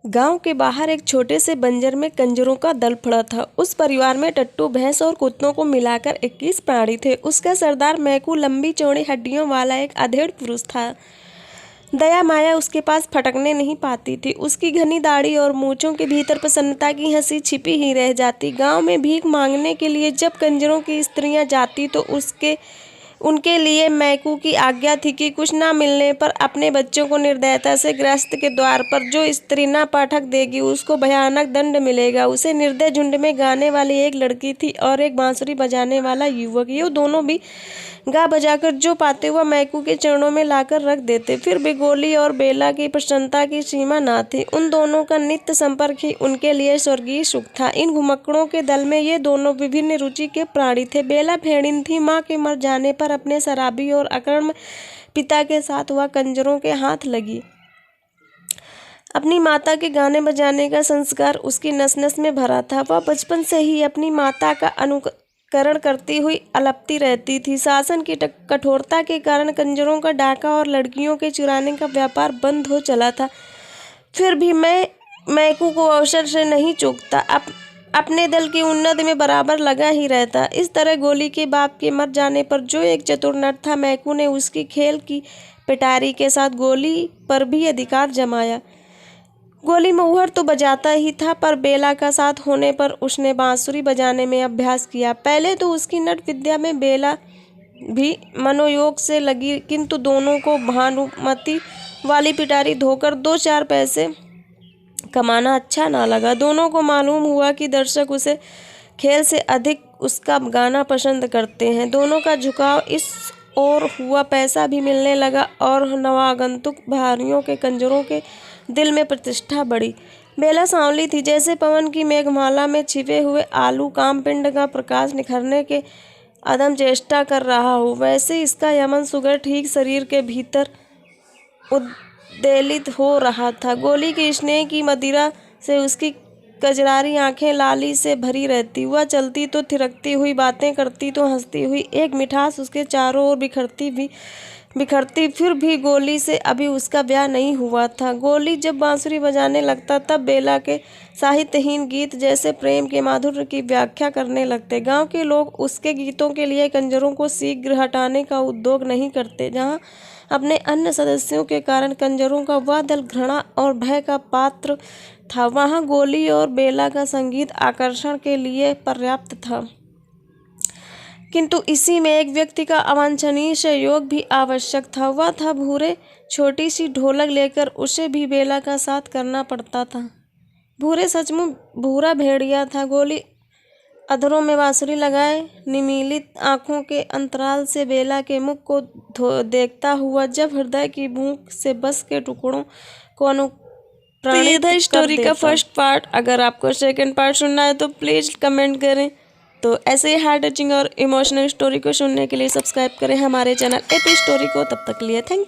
गांव के बाहर एक छोटे से बंजर में कंजरों का दल पड़ा था। उस परिवार में टट्टू, भैंस और कुत्तों को मिलाकर 21 प्राणी थे। उसका सरदार मैकू लंबी चौड़ी हड्डियों वाला एक अधेड़ पुरुष था। दया माया उसके पास फटकने नहीं पाती थी। उसकी घनी दाढ़ी और मूंछों के भीतर प्रसन्नता की हंसी छिपी ही रह जाती। गांव में भीख मांगने के लिए जब कंजरों की स्त्रियां जाती तो उनके लिए मैकू की आज्ञा थी कि कुछ न मिलने पर अपने बच्चों को निर्दयता से गृहस्थ के द्वार पर जो स्त्री न पाठक देगी उसको भयानक दंड मिलेगा। उसे निर्दय झुंड में गाने वाली एक लड़की थी और एक बांसुरी बजाने वाला युवक। ये दोनों भी गा बजाकर जो पाते वह मैकू के चरणों में लाकर रख देते। फिर भी गोली और बेला की प्रसन्नता की सीमा न थी। उन दोनों का नित्य संपर्क ही उनके लिए स्वर्गीय सुख था। इन घुमक्कड़ों के दल में ये दोनों विभिन्न रुचि के प्राणी थे। बेला भेड़िन थी। माँ के मर जाने पर अपने शराबी और अकर्म पिता के साथ वह कंजरों के हाथ लगी। अपनी माता के गाने बजाने का संस्कार उसकी नस नस में भरा था। वह बचपन से ही अपनी माता का अनुकरण करती हुई अलपती रहती थी। शासन की कठोरता के कारण कंजरों का डाका और लड़कियों के चुराने का व्यापार बंद हो चला था। फिर भी मैकू को अवसर से नहीं चूकता। अपने दल की उन्नति में बराबर लगा ही रहता। इस तरह गोली के बाप के मर जाने पर जो एक चतुर नर था, मैकू ने उसकी खेल की पिटारी के साथ गोली पर भी अधिकार जमाया। गोली मुहर तो बजाता ही था, पर बेला का साथ होने पर उसने बांसुरी बजाने में अभ्यास किया। पहले तो उसकी नट विद्या में बेला भी मनोयोग से लगी, किंतु दोनों को भानुमति वाली पिटारी धोकर 2-4 पैसे कमाना अच्छा ना लगा। दोनों को मालूम हुआ कि दर्शक उसे खेल से अधिक उसका गाना पसंद करते हैं। दोनों का झुकाव इस ओर हुआ। पैसा भी मिलने लगा और नवागंतुक भारियों के कंजरों के दिल में प्रतिष्ठा बढ़ी। बेला सांवली थी, जैसे पवन की मेघमाला में छिपे हुए आलू कामपिंड का प्रकाश निखरने के अदम चेष्टा कर रहा हो, वैसे इसका यमन सुगर ठीक शरीर के भीतर उद्वेलित हो रहा था। गोली के स्नेह की मदिरा से उसकी कजरारी आंखें लाली से भरी रहती। वह चलती तो थिरकती हुई, बातें करती तो हंसती हुई। एक मिठास उसके चारों ओर बिखरती। फिर भी गोली से अभी उसका ब्याह नहीं हुआ था। गोली जब बांसुरी बजाने लगता तब बेला के साहित्यहीन गीत जैसे प्रेम के माधुर्य की व्याख्या करने लगते। गांव के लोग उसके गीतों के लिए कंजरों को शीघ्र हटाने का उद्योग नहीं करते। जहां अपने अन्य सदस्यों के कारण कंजरों का वह दल घृणा और भय का पात्र था, वहां गोली और बेला का संगीत आकर्षण के लिए पर्याप्त था। किंतु इसी में एक व्यक्ति का अवांछनीय सहयोग भी आवश्यक था। वह था भूरे। छोटी सी ढोलक लेकर उसे भी बेला का साथ करना पड़ता था। भूरे सचमुच भूरा भेड़िया था। गोली अधरों में बांसुरी लगाए निमीलित आंखों के अंतराल से बेला के मुख को देखता हुआ जब हृदय की भूख से बस के टुकड़ों को अनुप्राणित कर स्टोरी का फर्स्ट पार्ट। अगर आपको सेकंड पार्ट सुनना है तो प्लीज़ कमेंट करें। तो ऐसे ही हार्ट टचिंग और इमोशनल स्टोरी को सुनने के लिए सब्सक्राइब करें हमारे चैनल एपी स्टोरी को। तब तक के लिए थैंक यू।